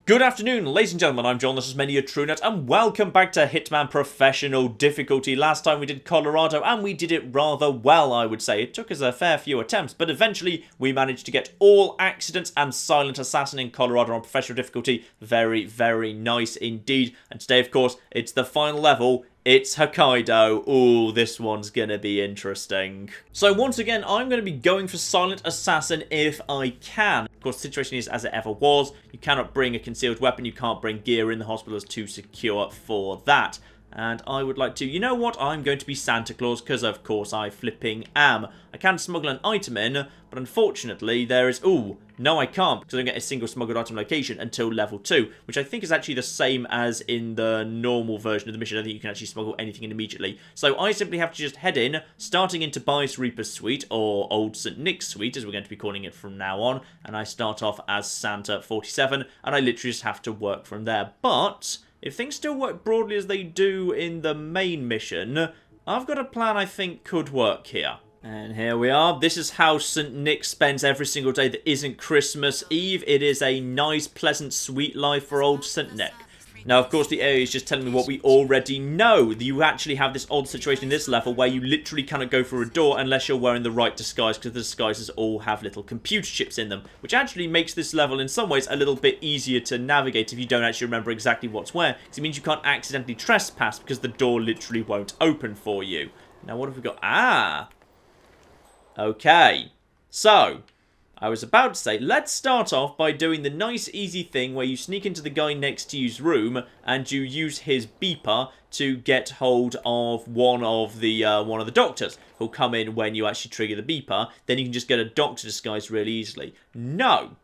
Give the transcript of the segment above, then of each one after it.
Good afternoon, ladies and gentlemen, I'm John, this is Many a TrueNut, and welcome back to Hitman Professional Difficulty. Last time we did Colorado, and we did it rather well, I would say. It took us a fair few attempts, but eventually we managed to get all accidents and silent assassin in Colorado on Professional Difficulty. Very, very nice indeed. And today, of course, it's the final level. It's Hokkaido. Ooh, this one's gonna be interesting. So once again, I'm gonna be going for Silent Assassin if I can. Of course, the situation is as it ever was. You cannot bring a concealed weapon. You can't bring gear in. The hospital is too secure for that. And I would like to, you know what, I'm going to be Santa Claus, because of course I flipping am. I can smuggle an item in, but unfortunately there is, ooh, no I can't, because I don't get a single smuggled item location until level 2, which I think is actually the same as in the normal version of the mission. I think you can actually smuggle anything in immediately. So I simply have to just head in, starting into Bias Reaper's suite, or Old St. Nick's suite, as we're going to be calling it from now on, and I start off as Santa 47, and I literally just have to work from there. But if things still work broadly as they do in the main mission, I've got a plan I think could work here. And here we are. This is how St. Nick spends every single day that isn't Christmas Eve. It is a nice, pleasant, sweet life for old St. Nick. Now, of course, the area is just telling me what we already know. You actually have this odd situation in this level where you literally cannot go through a door unless you're wearing the right disguise, because the disguises all have little computer chips in them, which actually makes this level in some ways a little bit easier to navigate if you don't actually remember exactly what's where, because it means you can't accidentally trespass because the door literally won't open for you. Now, what have we got? Ah! Okay. So I was about to say, let's start off by doing the nice easy thing where you sneak into the guy next to you's room and you use his beeper to get hold of one of the doctors who'll come in when you actually trigger the beeper. Then you can just get a doctor disguise really easily. No,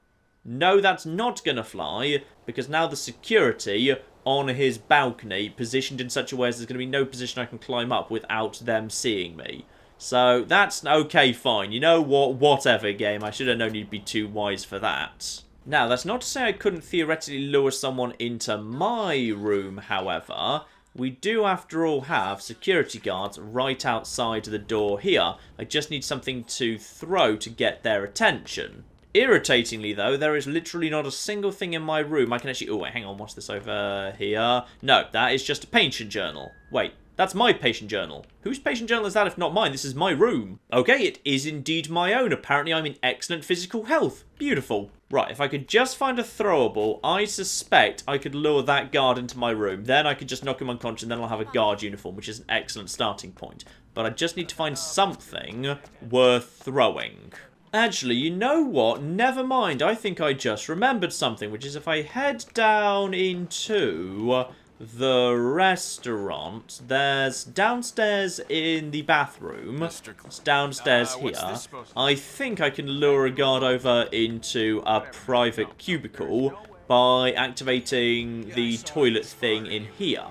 that's not gonna fly, because now the security on his balcony positioned in such a way as there's gonna be no position I can climb up without them seeing me. So that's okay, fine. You know what? Whatever, game. I should have known you'd be too wise for that. Now, that's not to say I couldn't theoretically lure someone into my room, however. We do, after all, have security guards right outside the door here. I just need something to throw to get their attention. Irritatingly, though, there is literally not a single thing in my room I can actually... Oh, wait, hang on. What's this over here? No, that is just a patient journal. Wait. That's my patient journal. Whose patient journal is that if not mine? This is my room. Okay, it is indeed my own. Apparently I'm in excellent physical health. Beautiful. Right, if I could just find a throwable, I suspect I could lure that guard into my room. Then I could just knock him unconscious and then I'll have a guard uniform, which is an excellent starting point. But I just need to find something worth throwing. Actually, you know what? Never mind. I think I just remembered something, which is if I head down into the restaurant, there's downstairs in the bathroom, it's downstairs here. I think I can lure a guard over into a private cubicle by activating the toilet thing in here.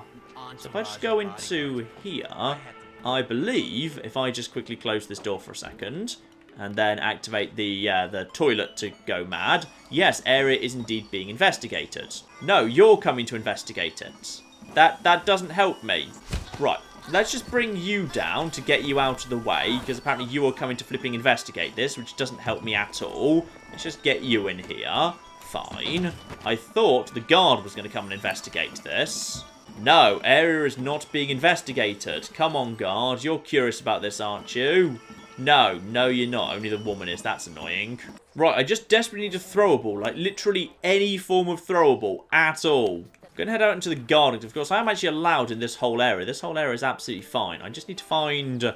So if I just go into here, I believe if I just quickly close this door for a second and then activate the toilet to go mad. Yes, area is indeed being investigated. No, you're coming to investigate it. That doesn't help me. Right, let's just bring you down to get you out of the way, because apparently you are coming to flipping investigate this, which doesn't help me at all. Let's just get you in here. Fine. I thought the guard was going to come and investigate this. No, area is not being investigated. Come on, guard. You're curious about this, aren't you? No, you're not. Only the woman is. That's annoying. Right, I just desperately need a throwable. Like, literally any form of throwable at all. I'm going to head out into the garden. Of course, I am actually allowed in this whole area. This whole area is absolutely fine. I just need to find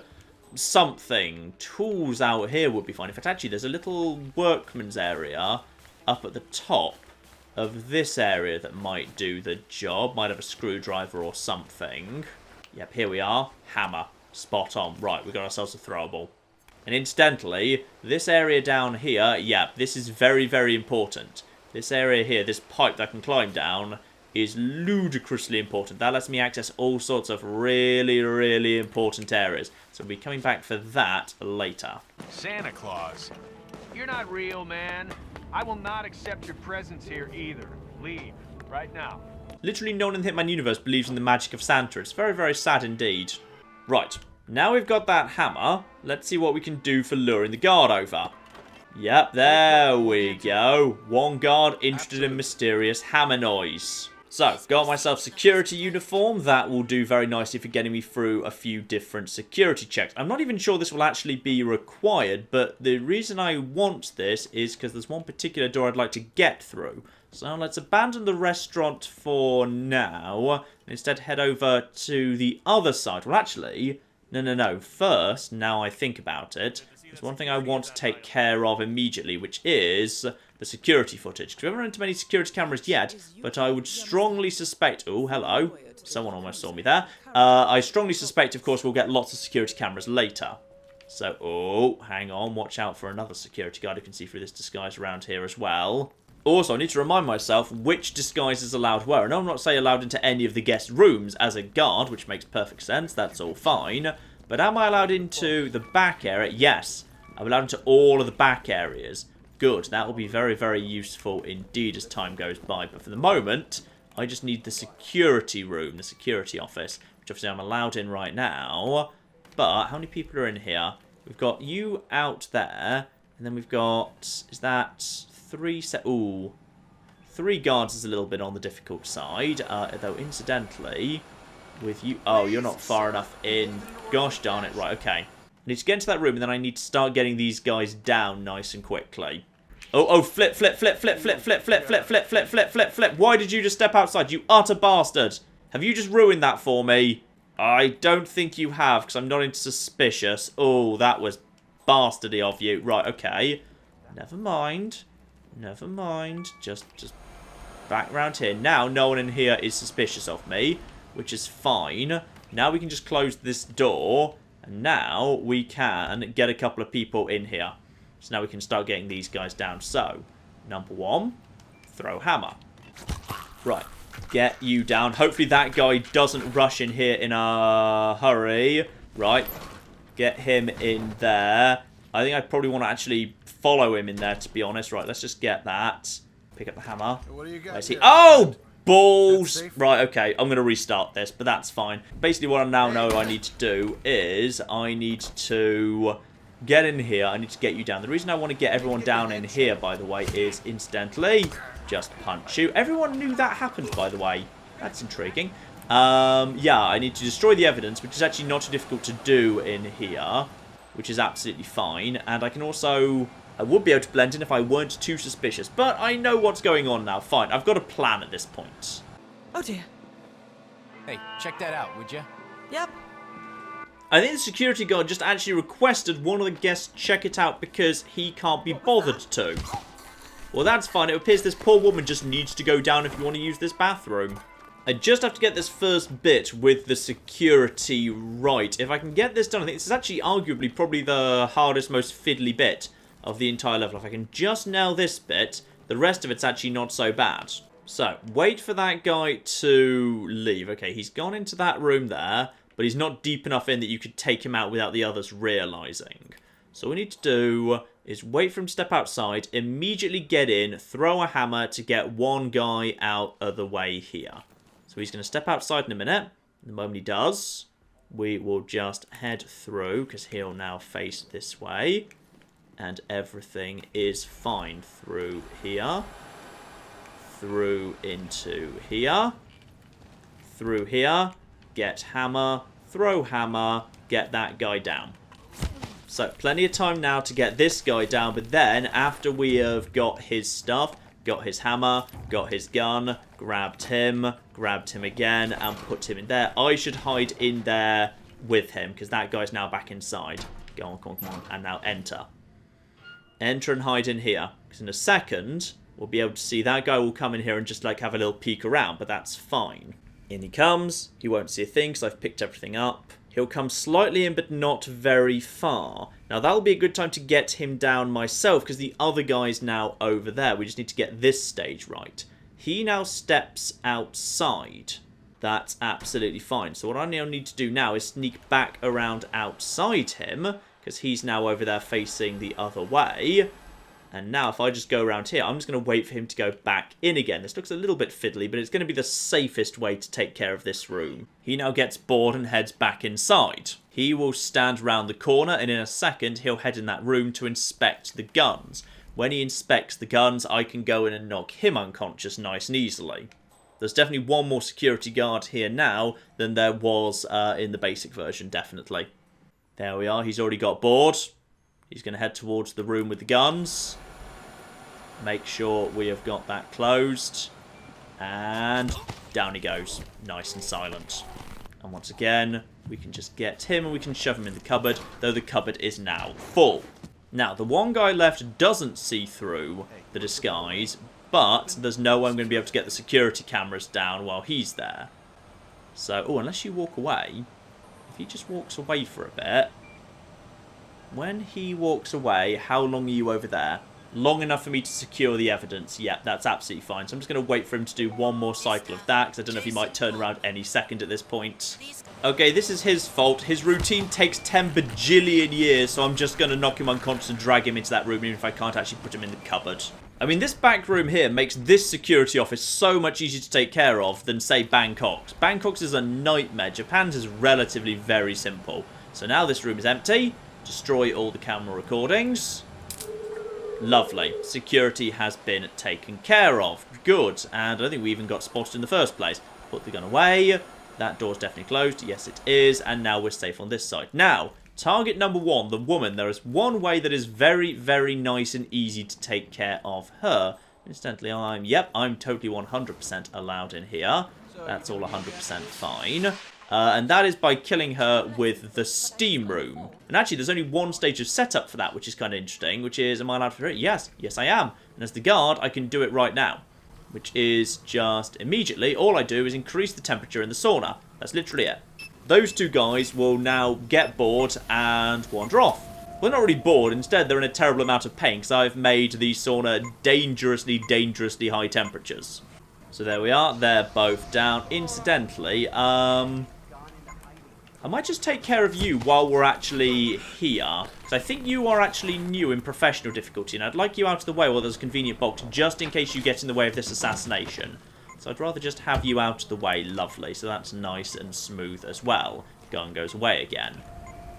something. Tools out here would be fine. In fact, actually, there's a little workman's area up at the top of this area that might do the job. Might have a screwdriver or something. Yep, here we are. Hammer. Spot on. Right, we've got ourselves a throwable. And incidentally, this area down here, yeah, this is very, very important. This area here, this pipe that I can climb down, is ludicrously important. That lets me access all sorts of really, really important areas. So we'll be coming back for that later. Santa Claus, you're not real, man. I will not accept your presence here either. Leave, right now. Literally no one in the Hitman universe believes in the magic of Santa. It's very, very sad indeed. Right, now we've got that hammer, let's see what we can do for luring the guard over. Yep, there we go. One guard interested in mysterious hammer noise. So, got myself security uniform. That will do very nicely for getting me through a few different security checks. I'm not even sure this will actually be required, but the reason I want this is because there's one particular door I'd like to get through. So let's abandon the restaurant for now, and instead head over to the other side. Well, actually, no. First, now I think about it, there's one thing I want to take care of immediately, which is the security footage. Because we haven't run into many security cameras yet, but I would strongly suspect... Oh, hello. Someone almost saw me there. I strongly suspect, of course, we'll get lots of security cameras later. So, oh, hang on. Watch out for another security guard who can see through this disguise around here as well. Also, I need to remind myself which disguise is allowed where. And I'm not saying allowed into any of the guest rooms as a guard, which makes perfect sense. That's all fine. But am I allowed into the back area? Yes. I'm allowed into all of the back areas. Good. That will be very, very useful indeed as time goes by. But for the moment, I just need the security room, the security office, which obviously I'm allowed in right now. But how many people are in here? We've got you out there. And then we've got... Is that... Ooh. 3 guards is a little bit on the difficult side. Though, incidentally, with you... Oh, you're not far enough in. Gosh darn it. Right, okay. I need to get into that room, and then I need to start getting these guys down nice and quickly. Oh, flip. Why did you just step outside, you utter bastard? Have you just ruined that for me? I don't think you have, because I'm not into suspicious. Oh, that was bastardy of you. Right, okay. Never mind. Just back round here. Now, no one in here is suspicious of me, which is fine. Now we can just close this door, and now we can get a couple of people in here. So now we can start getting these guys down. So, number 1, throw hammer. Right, get you down. Hopefully that guy doesn't rush in here in a hurry. Right, get him in there. I think I probably want to actually follow him in there, to be honest. Right, let's just get that. Pick up the hammer. What do you got? I see. Oh, balls! Right, okay, I'm going to restart this, but that's fine. Basically, what I now know I need to do is I need to get in here. I need to get you down. The reason I want to get everyone down in here, by the way, is incidentally just punch you. Everyone knew that happened, by the way. That's intriguing. Yeah, I need to destroy the evidence, which is actually not too difficult to do in here, which is absolutely fine. And I can also... I would be able to blend in if I weren't too suspicious, but I know what's going on now. Fine, I've got a plan at this point. Oh dear. Hey, check that out, would you? Yep. I think the security guard just actually requested one of the guests check it out because he can't be bothered to. Well, that's fine. It appears this poor woman just needs to go down if you want to use this bathroom. I just have to get this first bit with the security right. If I can get this done, I think this is actually arguably probably the hardest, most fiddly bit of the entire level. If I can just nail this bit, the rest of it's actually not so bad. So, wait for that guy to leave. Okay, he's gone into that room there, but he's not deep enough in that you could take him out without the others realising. So what we need to do is wait for him to step outside, immediately get in, throw a hammer to get one guy out of the way here. So he's going to step outside in a minute. The moment he does, we will just head through, because he'll now face this way. And everything is fine. Through here. Through into here. Through here. Get hammer. Throw hammer. Get that guy down. So, plenty of time now to get this guy down. But then, after we have got his stuff, got his hammer, got his gun, grabbed him again, and put him in there, I should hide in there with him, because that guy's now back inside. Go on, come on. And now enter. Enter and hide in here, because in a second we'll be able to see that guy will come in here and just like have a little peek around, but that's fine. In he comes. He won't see a thing because I've picked everything up. He'll come slightly in, but not very far. Now that'll be a good time to get him down myself, because the other guy's now over there. We just need to get this stage right. He now steps outside. That's absolutely fine. So what I now need to do now is sneak back around outside him, because he's now over there facing the other way. And now if I just go around here, I'm just going to wait for him to go back in again. This looks a little bit fiddly, but it's going to be the safest way to take care of this room. He now gets bored and heads back inside. He will stand round the corner, and in a second, he'll head in that room to inspect the guns. When he inspects the guns, I can go in and knock him unconscious nice and easily. There's definitely one more security guard here now than there was in the basic version, definitely. There we are. He's already got bored. He's going to head towards the room with the guns. Make sure we have got that closed. And down he goes. Nice and silent. And once again, we can just get him and we can shove him in the cupboard, though the cupboard is now full. Now, the one guy left doesn't see through the disguise, but there's no way I'm going to be able to get the security cameras down while he's there. So, oh, unless you walk away. If he just walks away for a bit. When he walks away, how long are you over there? Long enough for me to secure the evidence. Yeah, that's absolutely fine. So I'm just going to wait for him to do one more cycle of that, because I don't know if he might turn around any second at this point. Okay, this is his fault. His routine takes 10 bajillion years, so I'm just going to knock him unconscious and drag him into that room, even if I can't actually put him in the cupboard. I mean, this back room here makes this security office so much easier to take care of than, say, Bangkok's. Bangkok's is a nightmare. Japan's is relatively very simple. So now this room is empty. Destroy all the camera recordings. Lovely. Security has been taken care of. Good. And I don't think we even got spotted in the first place. Put the gun away. That door's definitely closed. Yes, it is. And now we're safe on this side. Now, target number one, the woman. There is one way that is very, very nice and easy to take care of her. Incidentally, I'm totally 100% allowed in here. That's all 100% fine. And that is by killing her with the steam room. And actually, there's only one stage of setup for that, which is kind of interesting, which is, am I allowed to do it? Yes. Yes, I am. And as the guard, I can do it right now, which is just immediately, all I do is increase the temperature in the sauna. That's literally it. Those two guys will now get bored and wander off. Well, they're not really bored. Instead, they're in a terrible amount of pain, because I've made the sauna dangerously, dangerously high temperatures. So there we are. They're both down. Incidentally, I might just take care of you while we're actually here. Because I think you are actually new in professional difficulty. And I'd like you out of the way while there's a convenient box, just in case you get in the way of this assassination. So I'd rather just have you out of the way. Lovely. So that's nice and smooth as well. Gun goes away again.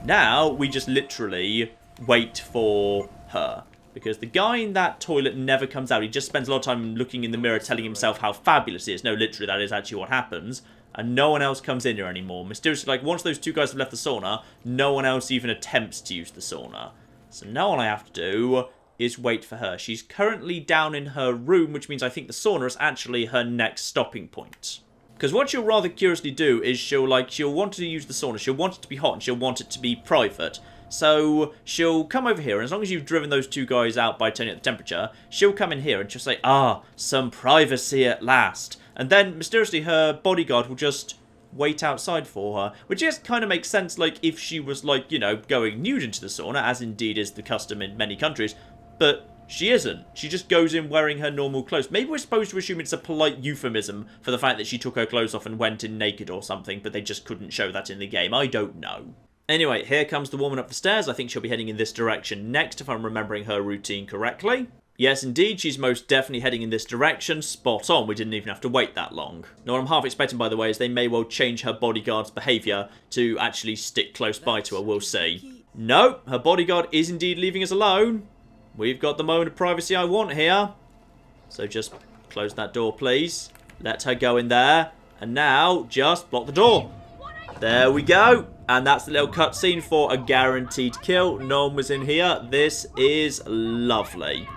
Now, we just literally wait for her. Because the guy in that toilet never comes out. He just spends a lot of time looking in the mirror, telling himself how fabulous he is. No, literally, that is actually what happens. And no one else comes in here anymore. Mysteriously, like, once those two guys have left the sauna, no one else even attempts to use the sauna. So now all I have to do is wait for her. She's currently down in her room, which means I think the sauna is actually her next stopping point. Because what she'll rather curiously do is she'll want to use the sauna, she'll want it to be hot, and she'll want it to be private. So she'll come over here, and as long as you've driven those two guys out by turning up the temperature, she'll come in here and she'll say, ah, some privacy at last. And then, mysteriously, her bodyguard will just wait outside for her. Which just kind of makes sense, like, if she was, like, you know, going nude into the sauna, as indeed is the custom in many countries. But she isn't. She just goes in wearing her normal clothes. Maybe we're supposed to assume it's a polite euphemism for the fact that she took her clothes off and went in naked or something, but they just couldn't show that in the game. I don't know. Anyway, here comes the woman up the stairs. I think she'll be heading in this direction next, if I'm remembering her routine correctly. Yes, indeed, she's most definitely heading in this direction. Spot on, we didn't even have to wait that long. Now, what I'm half expecting, by the way, is they may well change her bodyguard's behaviour to actually stick close by to her. We'll see. No, her bodyguard is indeed leaving us alone. We've got the moment of privacy I want here. So just close that door, please. Let her go in there. And now, just block the door. There we go. And that's the little cutscene for a guaranteed kill. No one was in here. This is lovely.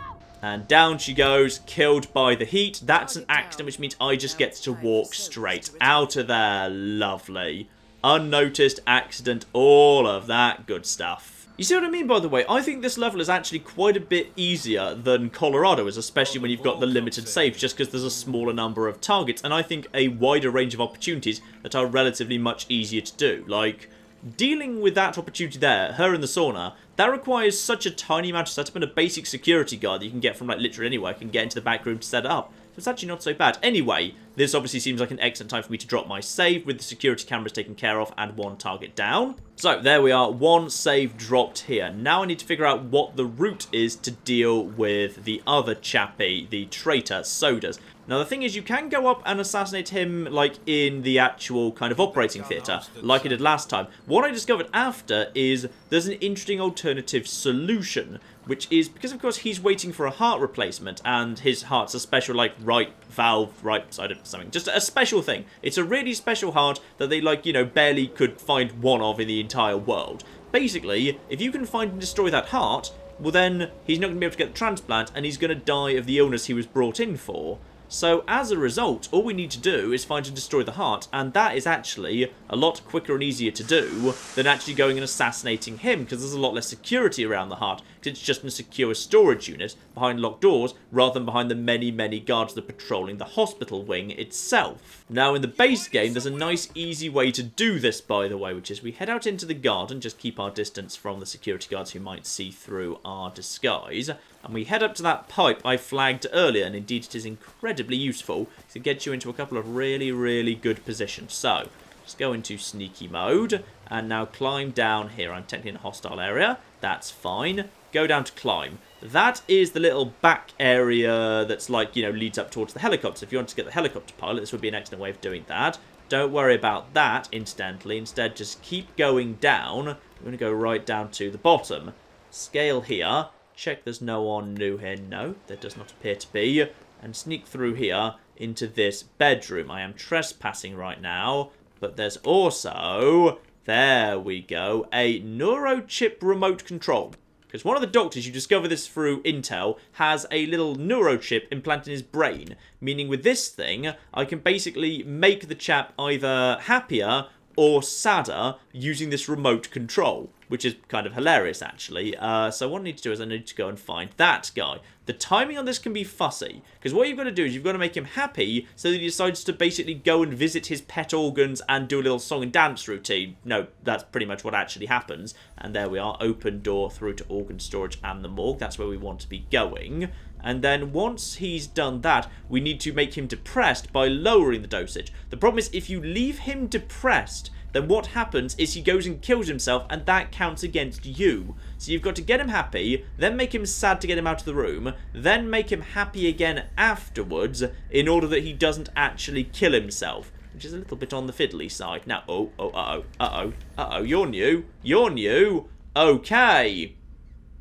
And down she goes, killed by the heat. That's an accident, which means I just get to walk straight out of there. Lovely. Unnoticed accident, all of that good stuff. You see what I mean, by the way? I think this level is actually quite a bit easier than Colorado is, especially when you've got the limited saves, just because there's a smaller number of targets, and I think a wider range of opportunities that are relatively much easier to do. Like, dealing with that opportunity there, her in the sauna, that requires such a tiny amount of setup, and a basic security guard that you can get from, like, literally anywhere can get into the back room to set it up. It's it's actually not so bad. Anyway, this obviously seems like an excellent time for me to drop my save with the security cameras taken care of and one target down. So there we are, one save dropped here. Now I need to figure out what the route is to deal with the other chappie, the traitor, Sodas. Now the thing is, you can go up and assassinate him like in the actual kind of operating theatre, like I did last time. What I discovered after is there's an interesting alternative solution, which is because of course he's waiting for a heart replacement and his heart's a special like right valve, right side of something, just a special thing. It's a really special heart that they like, you know, barely could find one of in the entire world. Basically, if you can find and destroy that heart, well then he's not going to be able to get the transplant and he's going to die of the illness he was brought in for. So as a result, all we need to do is find and destroy the heart, and that is actually a lot quicker and easier to do than actually going and assassinating him, because there's a lot less security around the heart, because it's just in a secure storage unit behind locked doors, rather than behind the many, many guards that are patrolling the hospital wing itself. Now in the base game, there's a nice, easy way to do this, by the way, which is we head out into the garden, just keep our distance from the security guards who might see through our disguise, and we head up to that pipe I flagged earlier, and indeed it is incredibly useful to get you into a couple of really, really good positions. So, just go into sneaky mode, and now climb down here. I'm technically in a hostile area, that's fine. Go down to climb. That is the little back area that's like, you know, leads up towards the helicopter. If you want to get the helicopter pilot, this would be an excellent way of doing that. Don't worry about that, incidentally. Instead, just keep going down. I'm going to go right down to the bottom. Scale here. Check there's no one new here. No, there does not appear to be. And sneak through here into this bedroom. I am trespassing right now, but there's also, there we go, a Neurochip remote control. Because one of the doctors, you discover this through intel, has a little Neurochip implanted in his brain. Meaning with this thing, I can basically make the chap either happier or sadder using this remote control, which is kind of hilarious, actually. So what I need to do is I need to go and find that guy. The timing on this can be fussy, because what you've got to do is you've got to make him happy so that he decides to basically go and visit his pet organs and do a little song and dance routine. No, that's pretty much what actually happens. And there we are, open door through to organ storage and the morgue. That's where we want to be going. And then once he's done that, we need to make him depressed by lowering the dosage. The problem is if you leave him depressed, then what happens is he goes and kills himself, and that counts against you. So you've got to get him happy, then make him sad to get him out of the room, then make him happy again afterwards, in order that he doesn't actually kill himself, which is a little bit on the fiddly side. Now, you're new, okay.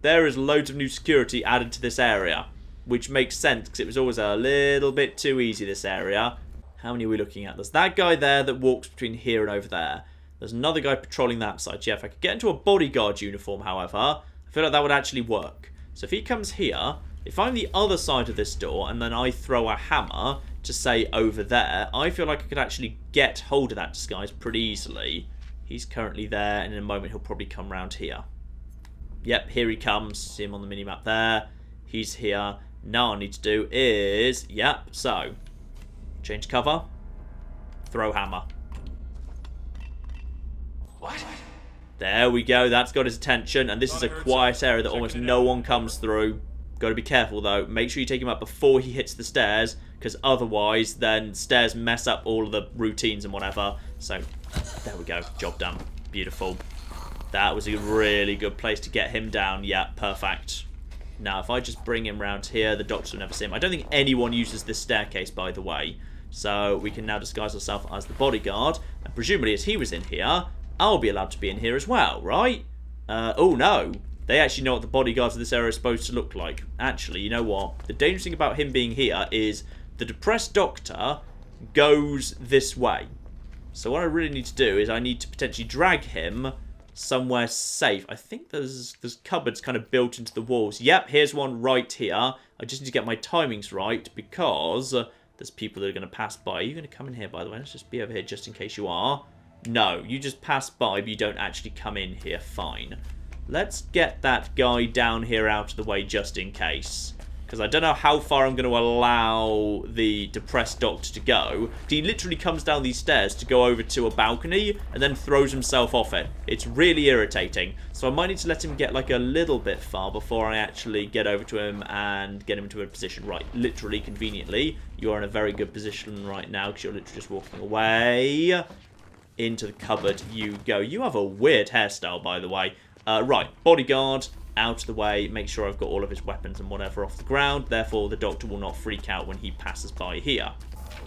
There is loads of new security added to this area, which makes sense, because it was always a little bit too easy, this area. How many are we looking at? There's that guy there that walks between here and over there. There's another guy patrolling that side. Yeah, if I could get into a bodyguard uniform, however, I feel like that would actually work. So if he comes here, if I'm the other side of this door, and then I throw a hammer to say over there, I feel like I could actually get hold of that disguise pretty easily. He's currently there, and in a moment he'll probably come round here. Yep, here he comes. See him on the minimap there. He's here. Now all I need to do is, yep, so change cover, throw hammer. What? There we go, that's got his attention, and this is a quiet area that almost no one comes through. Got to be careful though, make sure you take him up before he hits the stairs, because otherwise then stairs mess up all of the routines and whatever. So there we go, job done, beautiful. That was a really good place to get him down. Yeah, perfect. Now if I just bring him round here, the doctor will never see him. I don't think anyone uses this staircase, by the way. So we can now disguise ourselves as the bodyguard, and presumably as he was in here, I'll be allowed to be in here as well, right? Oh no, they actually know what the bodyguards of this area are supposed to look like. Actually, you know what? The dangerous thing about him being here is the depressed doctor goes this way. So what I really need to do is I need to potentially drag him somewhere safe. I think there's cupboards kind of built into the walls. Yep, here's one right here. I just need to get my timings right because there's people that are going to pass by. Are you going to come in here, by the way? Let's just be over here just in case you are. No, you just pass by, but you don't actually come in here. Fine. Let's get that guy down here out of the way just in case. because I don't know how far I'm going to allow the depressed doctor to go. He literally comes down these stairs to go over to a balcony and then throws himself off it. It's really irritating. So I might need to let him get like a little bit far before I actually get over to him and get him into a position. Right, literally, conveniently, you are in a very good position right now because you're literally just walking away. Into the cupboard you go. You have a weird hairstyle, by the way. Right, bodyguard. Out of the way, make sure I've got all of his weapons and whatever off the ground, therefore the doctor will not freak out when he passes by here.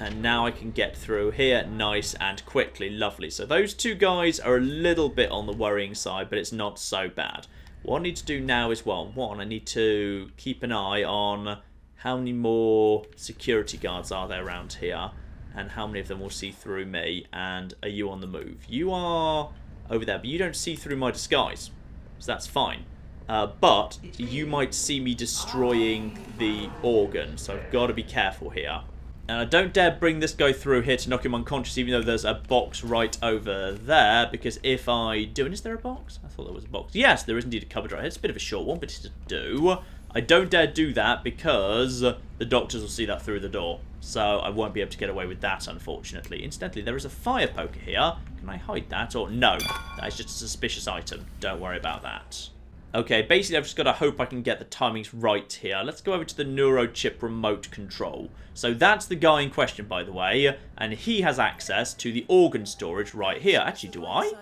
And now I can get through here nice and quickly. Lovely. So those two guys are a little bit on the worrying side, but it's not so bad. What I need to do now is, well, one, I need to keep an eye on how many more security guards are there around here and how many of them will see through me. And are you on the move? You are over there, but you don't see through my disguise, so that's fine. But you might see me destroying the organ, so I've got to be careful here. And I don't dare bring this guy through here to knock him unconscious, even though there's a box right over there, because if I do... And is there a box? I thought there was a box. Yes, there is indeed a cupboard right here. It's a bit of a short one, but it's to do. I don't dare do that because the doctors will see that through the door. So I won't be able to get away with that, unfortunately. Incidentally, there is a fire poker here. Can I hide that? Or no, that is just a suspicious item. Don't worry about that. Okay, basically I've just got to hope I can get the timings right here. Let's go over to the Neurochip remote control. So that's the guy in question, by the way, and he has access to the organ storage right here. Actually, do I?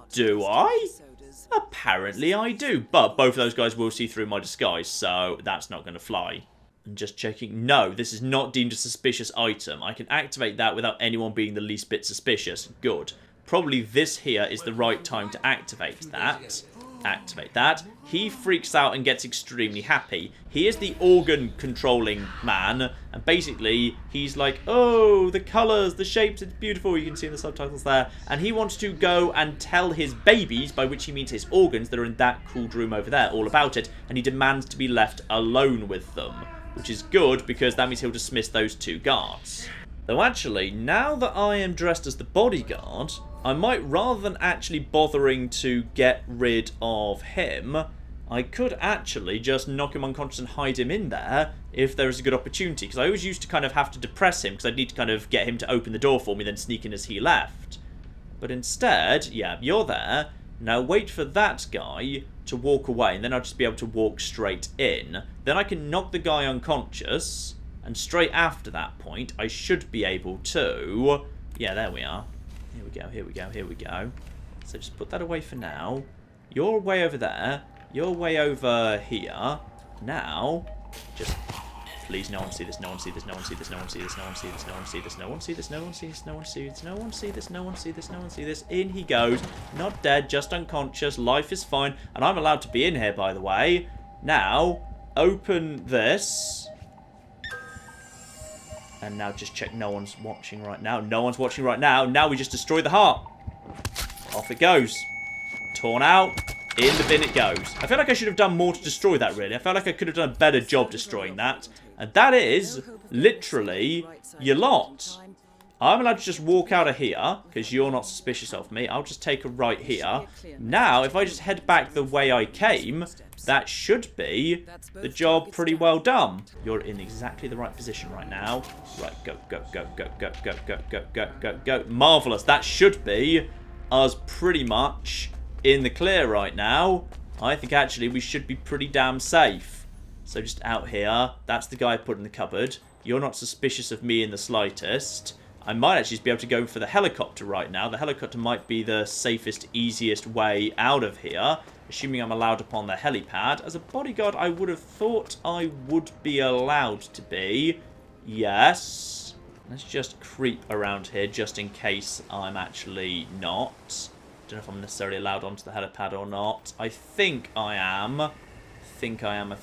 Do I? Apparently I do, but both of those guys will see through my disguise, so that's not going to fly. I'm just checking. No, this is not deemed a suspicious item. I can activate that without anyone being the least bit suspicious. Good. Probably this here is the right time to activate that. Activate that. He freaks out and gets extremely happy. He is the organ controlling man, and basically he's like, oh, the colours, the shapes, it's beautiful. You can see in the subtitles there. And he wants to go and tell his babies, by which he means his organs that are in that cooled room over there, all about it, and he demands to be left alone with them, which is good because that means he'll dismiss those two guards. Though actually, now that I am dressed as the bodyguard, I might, rather than actually bothering to get rid of him, I could actually just knock him unconscious and hide him in there if there is a good opportunity. Because I always used to kind of have to depress him because I'd need to kind of get him to open the door for me, then sneak in as he left. But instead, yeah, you're there. Now wait for that guy to walk away, and then I'll just be able to walk straight in. Then I can knock the guy unconscious, and straight after that point, I should be able to... Yeah, there we are. Here we go, here we go, here we go. So just put that away for now. You're way over there. You're way over here. Now, just... Please, no one see this, no one see this, no one see this, no one see this, no one see this, no one see this, no one see this, no one see this, no one see this, no one see this, no one see this, no one see this. In he goes. Not dead, just unconscious. Life is fine. And I'm allowed to be in here, by the way. Now, open this. And now just check no one's watching right now. No one's watching right now. Now we just destroy the heart. Off it goes. Torn out. In the bin it goes. I feel like I should have done more to destroy that, really. I felt like I could have done a better job destroying that. And that is literally your lot. I'm allowed to just walk out of here because you're not suspicious of me. I'll just take a right here. Now, if I just head back the way I came, that should be the job pretty well done. You're in exactly the right position right now. Right, go, go, go, go, go, go, go, go, go, go, go. Marvellous. That should be us pretty much in the clear right now. I think actually we should be pretty damn safe. So just out here. That's the guy I put in the cupboard. You're not suspicious of me in the slightest. I might actually be able to go for the helicopter right now. The helicopter might be the safest, easiest way out of here, assuming I'm allowed upon the helipad. As a bodyguard, I would have thought I would be allowed to be. Yes. Let's just creep around here just in case I'm actually not. Don't know if I'm necessarily allowed onto the helipad or not. I think I am. I think I am.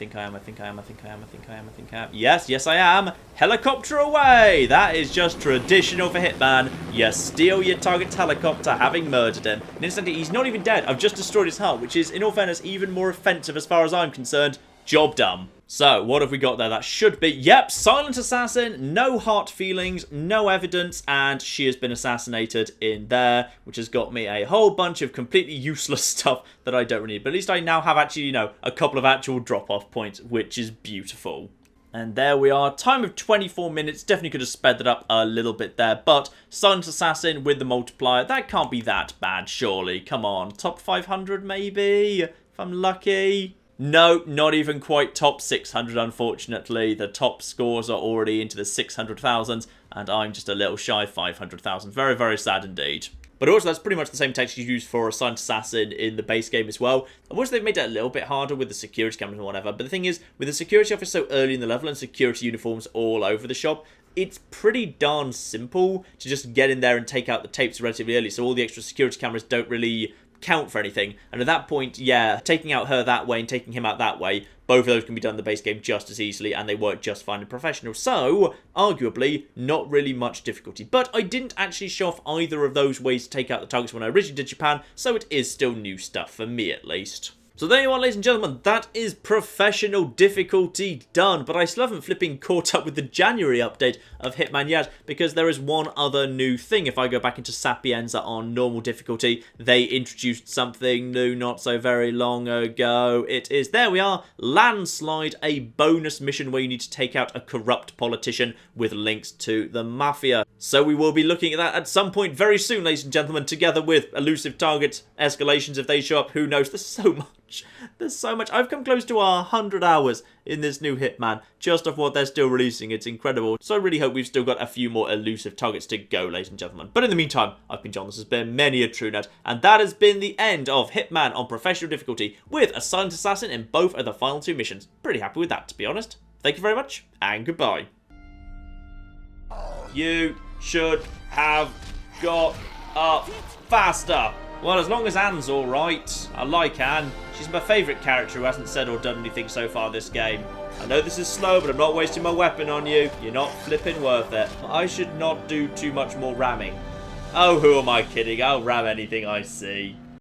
Yes, yes I am. Helicopter away! That is just traditional for Hitman. You steal your target's helicopter, having murdered him. And instantly, he's not even dead. I've just destroyed his heart, which is, in all fairness, even more offensive as far as I'm concerned. Job done. So, what have we got there? That should be, yep, silent assassin, no hard feelings, no evidence, and she has been assassinated in there, which has got me a whole bunch of completely useless stuff that I don't really need. But at least I now have actually, you know, a couple of actual drop-off points, which is beautiful. And there we are, time of 24 minutes, definitely could have sped that up a little bit there, but silent assassin with the multiplier, that can't be that bad, surely. Come on, top 500 maybe, if I'm lucky. No, not even quite top 600, unfortunately. The top scores are already into the 600,000s, and I'm just a little shy of 500,000. Very, very sad indeed. But also, that's pretty much the same text you use for a silent assassin in the base game as well. I wish they've made it a little bit harder with the security cameras and whatever, but the thing is, with the security office so early in the level and security uniforms all over the shop, it's pretty darn simple to just get in there and take out the tapes relatively early, so all the extra security cameras don't really count for anything. And at that point, yeah, taking out her that way and taking him out that way, both of those can be done in the base game just as easily, and they work just fine in Professional. So, arguably, not really much difficulty. But I didn't actually show off either of those ways to take out the targets when I originally did Japan, so it is still new stuff, for me at least. So there you are, ladies and gentlemen, that is Professional difficulty done, but I still haven't flipping caught up with the January update of Hitman yet, because there is one other new thing. If I go back into Sapienza on normal difficulty, they introduced something new not so very long ago. It is, there we are, Landslide, a bonus mission where you need to take out a corrupt politician with links to the Mafia. So we will be looking at that at some point very soon, ladies and gentlemen, together with elusive targets, escalations if they show up, who knows, there's so much. There's so much. I've come close to 100 hours in this new Hitman, just of what they're still releasing. It's incredible. So I really hope we've still got a few more elusive targets to go, ladies and gentlemen. But in the meantime, I've been John, this has been many a true nut, and that has been the end of Hitman on Professional difficulty, with a silent assassin in both of the final two missions. Pretty happy with that, to be honest. Thank you very much, and goodbye. You should have got up faster. Well, as long as Anne's alright. I like Anne. She's my favourite character who hasn't said or done anything so far this game. I know this is slow, but I'm not wasting my weapon on you. You're not flipping worth it. I should not do too much more ramming. Oh, who am I kidding? I'll ram anything I see.